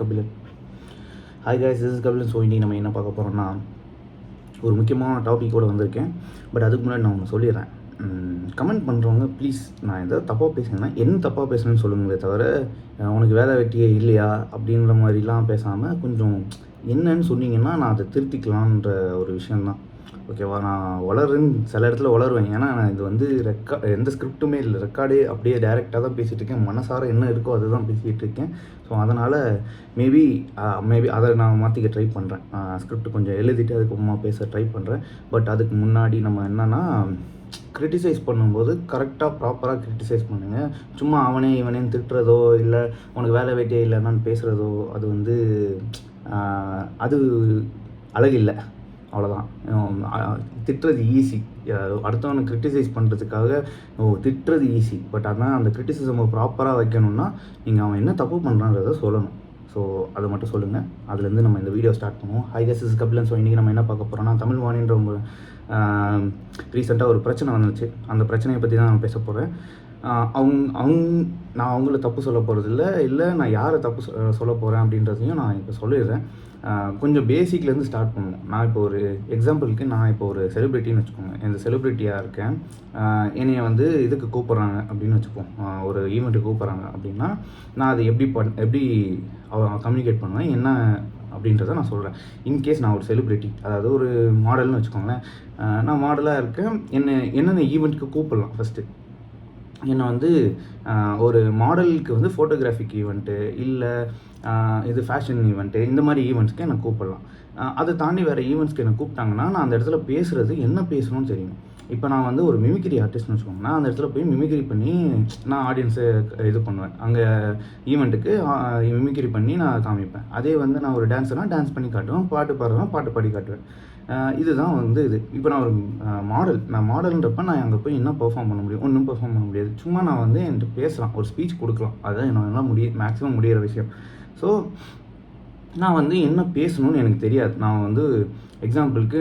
Kabilan. Hi guys, this is Kabilan. So இன்றைக்கி நம்ம என்ன பார்க்க போகிறோம்னா, ஒரு முக்கியமான டாப்பிக்கோடு வந்திருக்கேன். பட் அதுக்கு முன்னாடி நான் ஒன்று சொல்லிடுறேன். கமெண்ட் பண்ணுறவங்க ப்ளீஸ், நான் எதாவது தப்பாக பேசுனேன்னா என்ன தப்பாக பேசுனேன்னு சொல்லுங்களே தவிர, உனக்கு வேலை வெட்டியே இல்லையா அப்படின்ற மாதிரிலாம் பேசாமல் கொஞ்சம் என்னன்னு சொன்னீங்கன்னா நான் அதை திருத்திக்கலான்ற ஒரு விஷயந்தான். ஓகேவா? நான் சில இடத்துல வளருவேன். ஏன்னா நான் இது வந்து எந்த ஸ்கிரிப்ட்டுமே இல்லை, ரெக்கார்டே அப்படியே டேரெக்டாக தான் பேசிகிட்டு இருக்கேன். மனசார என்ன இருக்கோ அதுதான் பேசிகிட்டு இருக்கேன். ஸோ அதனால் மேபி அதை நான் மாற்றிக்க ட்ரை பண்ணுறேன். ஸ்கிரிப்ட் கொஞ்சம் எழுதிட்டு அதுக்கப்புறமா பேச ட்ரை பண்ணுறேன். பட் அதுக்கு முன்னாடி நம்ம என்னென்னா, கிரிட்டிசைஸ் பண்ணும்போது கரெக்டாக ப்ராப்பராக கிரிட்டிசைஸ் பண்ணுங்கள். சும்மா அவனே இவனேன்னு திட்டுறதோ இல்லை உனக்கு வேலை வெட்டியே இல்லைன்னு பேசுகிறதோ அது வந்து அது அழகில்லை. அவ்வளோதான். திட்டுறது ஈஸி, அடுத்தவனை கிரிட்டிசைஸ் பண்ணுறதுக்காக திட்டுறது ஈஸி. பட் ஆனால் அந்த கிரிட்டிசிசமை ப்ராப்பராக வைக்கணும்னா நீங்கள் அவன் என்ன தப்பு பண்ணுறான்றதை சொல்லணும். ஸோ அதை மட்டும் சொல்லுங்கள். அதுலேருந்து நம்ம இந்த வீடியோ ஸ்டார்ட் பண்ணுவோம். Hi guys, this is Kabilan. So இன்றைக்கி நம்ம என்ன பார்க்க போகிறோம்னா, தமிழ் வாணின்ற ரீசெண்டாக ஒரு பிரச்சனை வந்துச்சு. அந்த பிரச்சனையை பற்றி தான் நான் பேச போகிறேன். நான் அவங்கள தப்பு சொல்ல போகிறதில்ல, இல்லை நான் யாரை தப்பு சொல்ல போகிறேன் அப்படின்றதையும் நான் இப்போ சொல்லிடுறேன். கொஞ்சம் பேசிக்லேருந்து ஸ்டார்ட் பண்ணுவோம். நான் இப்போ ஒரு எக்ஸாம்பிளுக்கு, நான் இப்போ ஒரு செலிப்ரிட்டின்னு வச்சுக்கோங்க. இந்த செலிப்ரிட்டியாக இருக்கேன். என்னையை வந்து இதுக்கு கூப்பிட்றாங்க அப்படின்னு வச்சுப்போம். ஒரு ஈவெண்ட்டுக்கு கூப்பிட்றாங்க அப்படின்னா நான் அதை எப்படி கம்யூனிகேட் பண்ணுவேன் என்ன அப்படின்றத நான் சொல்கிறேன். இன்கேஸ் நான் ஒரு செலிப்ரிட்டி, அதாவது ஒரு மாடல்னு வச்சுக்கோங்களேன். நான் மாடலாக இருக்கேன். என்னென்ன ஈவெண்ட்டுக்கு கூப்பிடலாம்? ஃபஸ்ட்டு என்னை வந்து ஒரு மாடலுக்கு வந்து ஃபோட்டோகிராஃபிக் ஈவெண்ட்டு, இல்லை இது ஃபேஷன் ஈவெண்ட்டு, இந்த மாதிரி ஈவெண்ட்ஸ்க்கு என்னை கூப்பிடலாம். அதை தாண்டி வேறு ஈவெண்ட்ஸ்க்கு என்னை கூப்பிட்டாங்கன்னா நான் அந்த இடத்துல பேசுகிறது என்ன பேசணும்னு தெரியணும். இப்போ நான் வந்து ஒரு மிமிக்ரி ஆர்டிஸ்ட்னு வச்சுக்கோங்கன்னா, அந்த இடத்துல போய் மிமிக்ரி பண்ணி நான் ஆடியன்ஸை இது பண்ணுவேன். அங்கே ஈவெண்ட்டுக்கு மிமிக்ரி பண்ணி நான் காமிப்பேன். அதே வந்து நான் ஒரு டான்ஸர்னால் டான்ஸ் பண்ணி காட்டுவேன், பாட்டு பாடுறேன்னா பாட்டு பாடி காட்டுவேன். இதுதான் வந்து இது. இப்போ நான் ஒரு மாடல்ன்றப்ப நான் அங்கே போய் என்ன பெர்ஃபார்ம் பண்ண முடியும்? ஒன்றும் பெர்ஃபார்ம் பண்ண முடியாது. சும்மா நான் வந்து என்கிட்ட பேசலாம், ஒரு ஸ்பீச் கொடுக்கலாம். அதுதான் என்னால் மேக்ஸிமம் முடிகிற விஷயம். ஸோ நான் வந்து என்ன பேசணும்னு எனக்கு தெரியாது. நான் வந்து எக்ஸாம்பிளுக்கு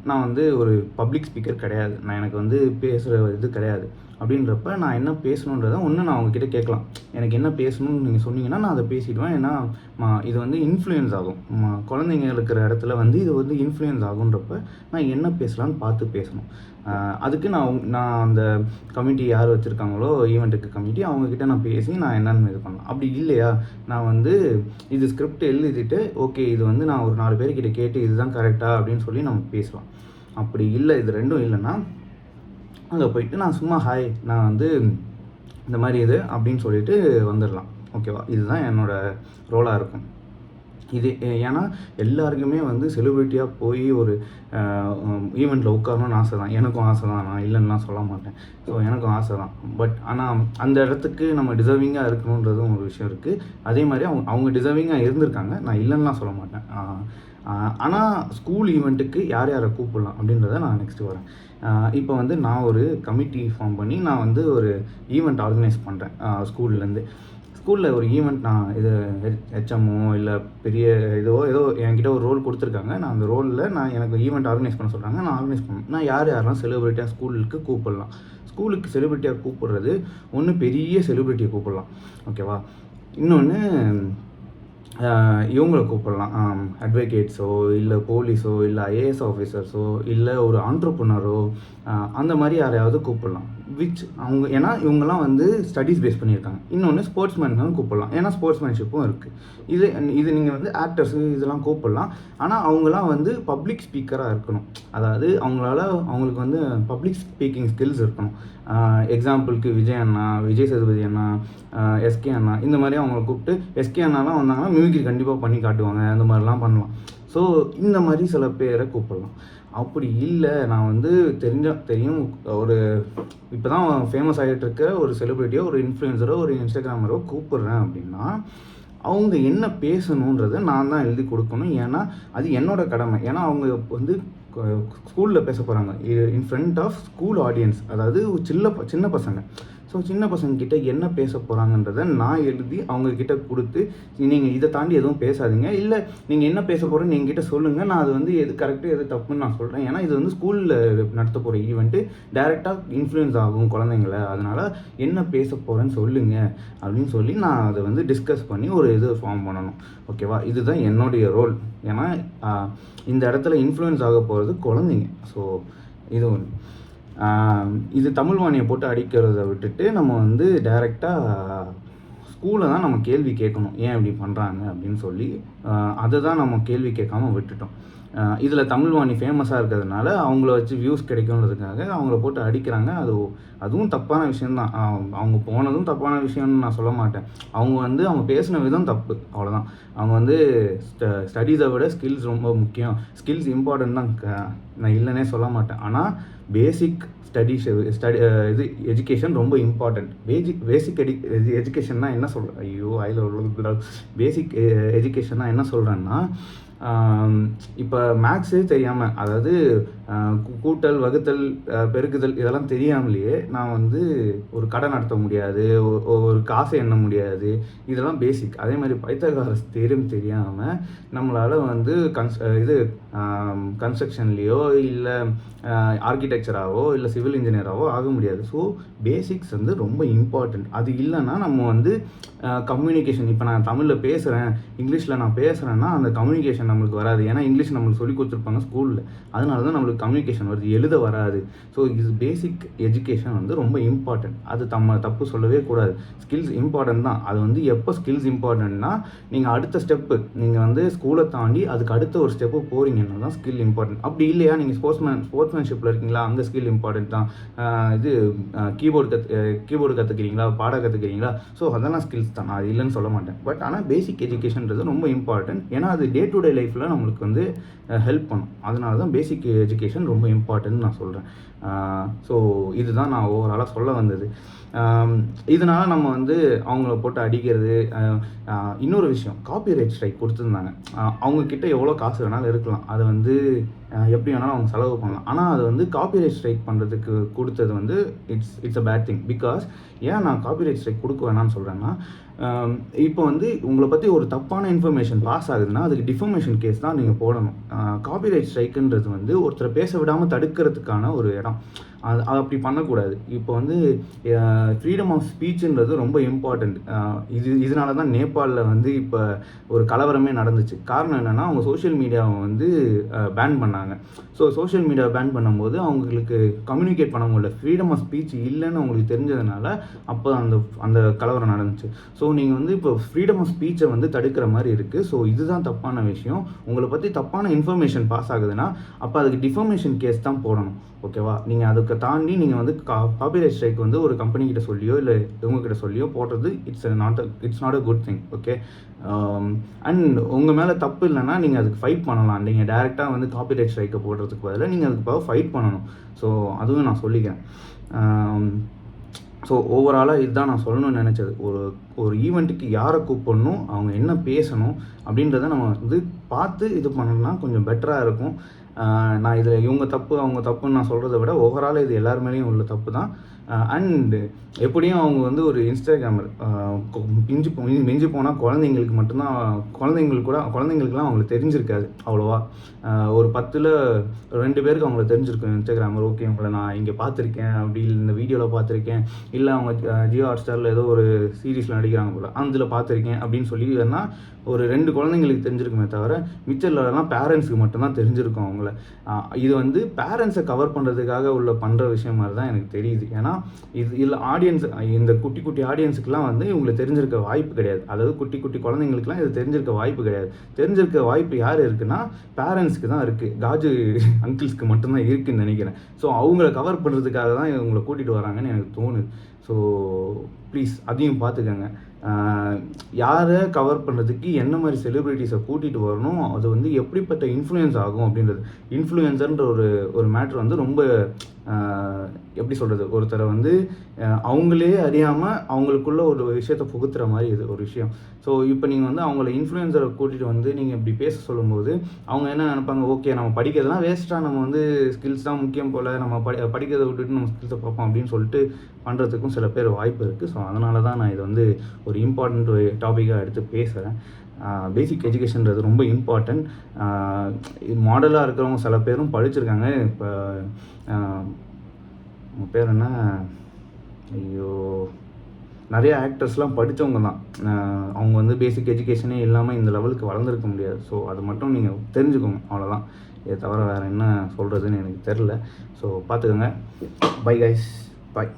நான் வந்து ஒரு பப்ளிக் ஸ்பீக்கர் கிடையாது. எனக்கு வந்து பேசுகிற இது கிடையாது. அப்படின்றப்ப நான் என்ன பேசணுன்றதை ஒன்று நான் அவங்கக்கிட்ட கேட்கலாம். எனக்கு என்ன பேசணும்னு நீங்கள் சொன்னீங்கன்னா நான் அதை பேசிடுவேன். ஏன்னா இது வந்து இன்ஃப்ளூயன்ஸ் ஆகும். குழந்தைங்க இருக்கிற இடத்துல வந்து இது வந்து இன்ஃப்ளூயன்ஸ் ஆகுன்றப்ப நான் என்ன பேசலான்னு பார்த்து பேசணும். அதுக்கு நான் அந்த கமிட்டி யார் வச்சுருக்காங்களோ, ஈவெண்ட்டுக்கு கமிட்டி, அவங்கக்கிட்ட நான் பேசி நான் என்னென்னு இது பண்ணலாம். அப்படி இல்லையா, நான் வந்து இது ஸ்கிரிப்ட் எழுதிட்டு ஓகே இது வந்து நான் ஒரு 4 பேர்கிட்ட கேட்டு இதுதான் கரெக்டாக அப்படின்னு சொல்லி நம்ம பேசலாம். அப்படி இல்லை, இது ரெண்டும் இல்லைன்னா அங்கே போயிட்டு நான் சும்மா ஹாய் நான் வந்து இந்த மாதிரி இது அப்படின்னு சொல்லிட்டு வந்துடலாம். ஓகேவா? இதுதான் என்னோடய ரோலாக இருக்கும். இது ஏன்னா எல்லாருக்குமே வந்து செலிப்ரிட்டியாக போய் ஒரு ஈவெண்ட்டில் உட்காரணும்னு ஆசை தான். எனக்கும் ஆசை தான், நான் இல்லைன்னா சொல்ல மாட்டேன். ஸோ எனக்கும் ஆசை தான். பட் ஆனால் அந்த இடத்துக்கு நம்ம டிசர்விங்காக இருக்கணுன்றதும் ஒரு விஷயம் இருக்குது. அதே மாதிரி அவங்க டிசர்விங்காக இருந்திருக்காங்க, நான் இல்லைன்னா சொல்ல மாட்டேன். ஆனால் ஸ்கூல் ஈவெண்ட்டுக்கு யாரை கூப்பிடலாம் அப்படின்றத நான் நெக்ஸ்ட்டு வரேன். இப்போ வந்து நான் ஒரு கமிட்டி ஃபார்ம் பண்ணி நான் வந்து ஒரு ஈவெண்ட் ஆர்கனைஸ் பண்ணுறேன். ஸ்கூலில் ஒரு ஈவெண்ட், நான் இது ஹெச்எம்மோ இல்லை பெரிய ஏதோ என்கிட்ட ஒரு ரோல் கொடுத்துருக்காங்க. நான் அந்த ரோலில் எனக்கு ஈவெண்ட் ஆர்கனைஸ் பண்ண சொல்கிறாங்க, நான் ஆர்கனைஸ் பண்ணேன். நான் யாரெல்லாம் செலிப்ரிட்டியாக ஸ்கூலுக்கு கூப்பிடலாம். ஸ்கூலுக்கு செலிப்ரிட்டியாக கூப்பிடுறது ஒன்று, பெரிய செலிப்ரிட்டியை கூப்பிடலாம். ஓகேவா? இன்னொன்று இவங்களை கூப்பிடலாம், அட்வொகேட்ஸோ இல்லை போலீஸோ இல்லை ஐஏஎஸ் ஆஃபீஸர்ஸோ இல்லை ஒரு ஆண்டர்ப்ரனரோ, அந்த மாதிரி யாரையாவது கூப்பிடலாம். அவங்க ஏன்னா இவங்கெல்லாம் வந்து ஸ்டடீஸ் பேஸ் பண்ணியிருக்காங்க. இன்னொன்று ஸ்போர்ட்ஸ்மேன் கூப்பிடலாம், ஏன்னா ஸ்போர்ட்ஸ்மேன்ஷிப்பும் இருக்குது. இது நீங்கள் வந்து ஆக்டர்ஸு இதெல்லாம் கூப்பிடலாம். ஆனால் அவங்களாம் வந்து பப்ளிக் ஸ்பீக்கராக இருக்கணும். அதாவது அவங்களுக்கு வந்து பப்ளிக் ஸ்பீக்கிங் ஸ்கில்ஸ் இருக்கணும். எக்ஸாம்பிளுக்கு விஜய் சேதுபதி அண்ணா, எஸ்கே அண்ணா, இந்த மாதிரி அவங்கள கூப்பிட்டு எஸ்கே அண்ணாலாம் வந்தாங்கன்னா மிமிக்ரி கண்டிப்பாக பண்ணி காட்டுவாங்க. அந்த மாதிரிலாம் பண்ணலாம். ஸோ இந்த மாதிரி சில பேரை கூப்பிடலாம். அப்படி இல்லை, நான் வந்து தெரியும் ஒரு இப்போ தான் ஃபேமஸ் ஆகிட்டு இருக்கிற ஒரு செலிப்ரிட்டியோ ஒரு இன்ஃப்ளூயன்சரோ ஒரு இன்ஸ்டாகிராமரோ கூப்பிட்றேன் அப்படின்னா அவங்க என்ன பேசணுன்றதை நான் தான் எழுதி கொடுக்கணும். ஏன்னா அது என்னோடய கடமை. ஏன்னா அவங்க வந்து ஸ்கூலில் பேச போகிறாங்க in front of school audience, அதாவது சின்ன பசங்க. ஸோ சின்ன பசங்கக்கிட்ட என்ன பேச போகிறாங்கன்றதை நான் எழுதி அவங்கக்கிட்ட கொடுத்து, நீங்கள் இதை தாண்டி எதுவும் பேசாதீங்க, இல்லை நீங்கள் என்ன பேச போகிறேன்னு என்கிட்ட சொல்லுங்கள், நான் அது வந்து எது கரெக்டு எது தப்புன்னு நான் சொல்கிறேன். ஏன்னா இது வந்து ஸ்கூலில் நடத்த போகிற ஈவெண்ட்டு டைரெக்டாக இன்ஃப்ளூயன்ஸ் ஆகும் குழந்தைங்கள, அதனால் என்ன பேச போகிறேன்னு சொல்லுங்கள் அப்படின்னு சொல்லி நான் அதை வந்து டிஸ்கஸ் பண்ணி ஒரு இது ஃபார்ம் பண்ணணும். ஓகேவா? இதுதான் என்னுடைய ரோல். ஏன்னா இந்த இடத்துல இன்ஃப்ளூயன்ஸ் ஆக போகிறது குழந்தைங்க. ஸோ இது ஒன்று. இது தமிழ்வாணியை போட்டு அடிக்கிறத விட்டுட்டு நம்ம வந்து டைரெக்டாக ஸ்கூலில் தான் நம்ம கேள்வி கேட்கணும், ஏன் இப்படி பண்ணுறாங்க அப்படின்னு சொல்லி. அதை தான் நம்ம கேள்வி கேட்காம விட்டுட்டோம். இதில் தமிழ்வாணி ஃபேமஸாக இருக்கிறதுனால அவங்கள வச்சு வியூஸ் கிடைக்குன்றதுக்காக அவங்கள போட்டு அடிக்கிறாங்க. அதுவும் தப்பான விஷயந்தான். அவங்க போனதும் தப்பான விஷயம்னு நான் சொல்ல மாட்டேன். அவங்க பேசின விதம் தப்பு, அவ்வளோதான். அவங்க வந்து ஸ்டடீஸை விட ஸ்கில்ஸ் ரொம்ப முக்கியம், ஸ்கில்ஸ் இம்பார்ட்டன்ட் தான், நான் இல்லைன்னே சொல்ல மாட்டேன். ஆனால் பேசிக் இது எஜுகேஷன் ரொம்ப இம்பார்ட்டண்ட். பேசிக் எஜுகேஷன்னா என்ன சொல்கிறேன், பேசிக் எஜுகேஷன்னா என்ன சொல்கிறேன்னா, இப்போ மேக்ஸே தெரியாமல், அதாவது கூட்டல் வகுத்தல் பெருக்குதல் இதெல்லாம் தெரியாமலேயே நான் வந்து ஒரு கடை நடத்த முடியாது, ஒரு காசை எண்ண முடியாது. இதெல்லாம் பேசிக். அதே மாதிரி பைத்தகாரஸ் தேரியம் தெரியாமல் நம்மளால் வந்து கன்ஸ்ட்ரக்ஷன்லேயோ இல்லை ஆர்கிடெக்சராகவோ இல்லை சிவில் இன்ஜினியராகவோ ஆக முடியாது. ஸோ பேசிக்ஸ் வந்து ரொம்ப இம்பார்ட்டண்ட். அது இல்லைன்னா நம்ம வந்து கம்யூனிகேஷன், இப்போ நான் தமிழில் பேசுகிறேன், இங்கிலீஷில் நான் பேசுகிறேன்னா அந்த கம்யூனிகேஷன் நம்மளுக்கு வராது. ஏன்னா இங்கிலீஷ் நம்மளுக்கு சொல்லி கொடுத்துருப்பாங்க ஸ்கூலில், அதனால தான் நம்மளுக்கு கம்யூனிகேஷன் வருது, எழுத வராது. ஸோ இது பேசிக் எஜுகேஷன் வந்து ரொம்ப இம்பார்ட்டன்ட். அது தப்பு சொல்லவே கூடாது. ஸ்கில்ஸ் இம்பார்ட்டன்ட் தான். அது வந்து எப்போ ஸ்கில்ஸ் இம்பார்ட்டன்ட்னா, நீங்கள் அடுத்த ஸ்டெப்பு, நீங்கள் வந்து ஸ்கூலை தாண்டி அதுக்கு அடுத்த ஒரு ஸ்டெப்பு போகிறீங்கன்னா தான் ஸ்கில் இம்பார்ட்டன்ட். அப்படி இல்லையா, நீங்கள் ஸ்போர்ட்ஸ்மேன்ஷிப்பில் இருக்கீங்களா, அங்கே ஸ்கில் இம்பார்ட்டன்ட் தான். கீபோர்டு கற்றுக்கிறீங்களா, பாட கற்றுக்கிறீங்களா, ஸோ அதெல்லாம் ஸ்கில்ஸ் தான், நான் அது இல்லைன்னு சொல்ல மாட்டேன். பட் ஆனால் பேசிக் எஜுகேஷன்றது ரொம்ப இம்பார்ட்டன்ட். ஏன்னா அது டே டு டே லைஃப்பில் நம்மளுக்கு வந்து ஹெல்ப் பண்ணும். அதனால தான் பேசிக் எஜுகேஷன் ரொம்ப இம்பார்ட்டன்ட்னு நான் சொல்கிறேன். ஸோ இதுதான் நான் ஓவராலாக சொல்ல வந்தது. இதனால் நம்ம வந்து அவங்கள போட்டு அடிக்கிறது. இன்னொரு விஷயம், காப்பிரைட் ஸ்ட்ரைக் கொடுத்துருந்தாங்க. அவங்கக்கிட்ட எவ்வளோ காசு வேணாலும் இருக்கலாம், அதை வந்து எப்படி வேணாலும் அவங்க செலவு பண்ணலாம். ஆனால் அது வந்து காப்பிரைட் ஸ்ட்ரைக் பண்ணுறதுக்கு கொடுத்தது வந்து it's a bad thing. Because ஏன் நான் காப்பிரைட் ஸ்ட்ரைக் கொடுக்க வேணாம்னு சொல்கிறேன்னா, இப்போ வந்து உங்களை பற்றி ஒரு தப்பான இன்ஃபர்மேஷன் பாஸ் ஆகுதுன்னா அதுக்கு டிஃபர்மேஷன் கேஸ் தான் நீங்கள் போடணும். காப்பிரைட் ஸ்ட்ரைக்குன்றது வந்து ஒருத்தரை பேச விடாமல் தடுக்கிறதுக்கான ஒரு இடம். அது அப்படி பண்ணக்கூடாது. இப்போ வந்து ஃப்ரீடம் ஆஃப் ஸ்பீச்சுன்றது ரொம்ப இம்பார்ட்டண்ட். இதனால தான் நேபாளில் வந்து இப்போ ஒரு கலவரமே நடந்துச்சு. காரணம் என்னென்னா, அவங்க சோஷியல் மீடியாவை வந்து பேன் பண்ணாங்க. ஸோ சோஷியல் மீடியாவை பேன் பண்ணும்போது அவங்களுக்கு கம்யூனிகேட் பண்ண முடியல, ஃப்ரீடம் ஆஃப் ஸ்பீச் இல்லைன்னு அவங்களுக்கு தெரிஞ்சதுனால அப்போ அந்த கலவரம் நடந்துச்சு. ஸோ நீங்கள் வந்து இப்போ ஃப்ரீடம் ஆஃப் ஸ்பீச்சை வந்து தடுக்கிற மாதிரி இருக்குது. ஸோ இதுதான் தப்பான விஷயம். உங்களை பற்றி தப்பான இன்ஃபர்மேஷன் பாஸ் ஆகுதுன்னா அப்போ அதுக்கு டிஃபர்மேஷன் கேஸ் தான் போடணும். ஓகேவா? நீங்கள் அதுக்கு தாண்டி நீங்கள் வந்து காப்பிரைட் ஸ்ட்ரைக் வந்து ஒரு கம்பெனிக்கிட்ட சொல்லியோ இல்லை இவங்கக்கிட்ட சொல்லியோ போடுறது it's not a good thing. Okay. And உங்கள் மேலே தப்பு இல்லைன்னா நீங்கள் அதுக்கு ஃபைட் பண்ணலாம். நீங்கள் டேரெக்டாக வந்து காப்பிரைட் ஸ்ட்ரைக்கை போடுறதுக்கு பதிலாக நீங்கள் அதுக்கு ஃபைட் பண்ணணும். ஸோ அதுவும் நான் சொல்லிக்கிறேன். ஸோ ஓவராலாக இதுதான் நான் சொல்லணும்னு நினச்சது. ஒரு ஈவெண்ட்டுக்கு யாரை கூப்பிடணும், அவங்க என்ன பேசணும் அப்படின்றத நம்ம வந்து பார்த்து இது பண்ணணும்னா கொஞ்சம் பெட்டராக இருக்கும். நான் இதில் இவங்க தப்பு அவங்க தப்புன்னு நான் சொல்கிறத விட ஓவரால் இது எல்லார் மேலேயும் உள்ள தப்பு தான். அண்டு எப்படியும் அவங்க வந்து ஒரு இன்ஸ்டாகிராமர், மிஞ்சி போனால் குழந்தைங்களுக்கு மட்டும்தான், குழந்தைங்களுக்குலாம் அவங்களுக்கு தெரிஞ்சிருக்காது அவ்வளோவா. ஒரு 10ல் 2 பேருக்கு அவங்கள தெரிஞ்சிருக்கும் இன்ஸ்டாகிராமர். ஓகே, அவங்கள நான் இங்கே பார்த்துருக்கேன், அப்படி இந்த வீடியோவில் பார்த்துருக்கேன், இல்லை அவங்க ஜியோ ஹாட்ஸ்டாரில் ஏதோ ஒரு சீரீஸில் நடிக்கிறாங்க போல், அதில் பார்த்துருக்கேன் அப்படின்னு சொல்லி வேணால் ஒரு 2 குழந்தைங்களுக்கு தெரிஞ்சிருக்குமே தவிர மிச்சம்லாம் பேரண்ட்ஸுக்கு மட்டும்தான் தெரிஞ்சிருக்கும் அவங்கள. இது வந்து பேரண்ட்ஸை கவர் பண்ணுறதுக்காக பண்ணுற விஷயம் மாதிரி தான் எனக்கு தெரியுது. ஏன்னா இதில் ஆடியன்ஸ், இந்த குட்டி ஆடியன்ஸுக்கெலாம் வந்து இவங்களை தெரிஞ்சிருக்க வாய்ப்பு கிடையாது. அதாவது குட்டி குழந்தைங்களுக்குலாம் இது தெரிஞ்சிருக்க வாய்ப்பு கிடையாது. தெரிஞ்சிருக்க வாய்ப்பு யார் இருக்குன்னா பேரண்ட்ஸ்க்கு தான் இருக்குது, காஜு அங்கிள்ஸ்க்கு மட்டும்தான் இருக்குதுன்னு நினைக்கிறேன். ஸோ அவங்கள கவர் பண்ணுறதுக்காக தான் இவங்களை கூட்டிகிட்டு வராங்கன்னு எனக்கு தோணுது. ஸோ ப்ளீஸ் அதையும் பார்த்துக்கோங்க. யாரை கவர் பண்ணுறதுக்கு என்ன மாதிரி செலிப்ரிட்டிஸை கூட்டிகிட்டு வரணும், அது வந்து எப்படிப்பட்ட இன்ஃப்ளூயன்ஸ் ஆகும் அப்படின்றது. இன்ஃப்ளூயன்சர்ன்ற ஒரு மேட்ரு வந்து ரொம்ப எப்படி சொல்கிறது, ஒருத்தரை வந்து அவங்களே அறியாமல் அவங்களுக்குள்ள ஒரு விஷயத்தை புகுத்துற மாதிரி இது ஒரு விஷயம். ஸோ இப்போ நீங்கள் வந்து அவங்கள இன்ஃப்ளூயன்சரை கூட்டிகிட்டு வந்து நீங்கள் இப்படி பேச சொல்லும்போது அவங்க என்ன நினைப்பாங்க, ஓகே நம்ம படிக்கிறதுலாம் வேஸ்ட்டாக, நம்ம வந்து ஸ்கில்ஸ் தான் முக்கியம் போல், நம்ம படிக்கிறதை விட்டுட்டு நம்ம ஸ்கில்ஸை பார்ப்போம் அப்படின்னு சொல்லிட்டு பண்ணுறதுக்கும் சில பேர் வாய்ப்பு இருக்குது. ஸோ அதனால தான் நான் இது வந்து ஒரு இம்பார்ட்டண்ட் டாப்பிக்காக எடுத்து பேசுகிறேன். பேசிக் எஜுகேஷன்றது ரொம்ப இம்பார்ட்டன்ட். மாடலாக இருக்கிறவங்க சில பேரும் படிச்சிருக்காங்க. இப்போ உங்கள் பேர் என்ன, ஐயோ, நிறைய ஆக்டர்ஸ்லாம் படித்தவங்க தான். அவங்க வந்து பேசிக் எஜுகேஷனே இல்லாமல் இந்த லெவலுக்கு வளர்ந்துருக்க முடியாது. ஸோ அது மட்டும் நீங்கள் தெரிஞ்சுக்கோங்க, அவ்வளோதான். இதை தவிர வேறு என்ன சொல்கிறதுன்னு எனக்கு தெரில. ஸோ பார்த்துக்கோங்க. பை கைஸ், பாய்.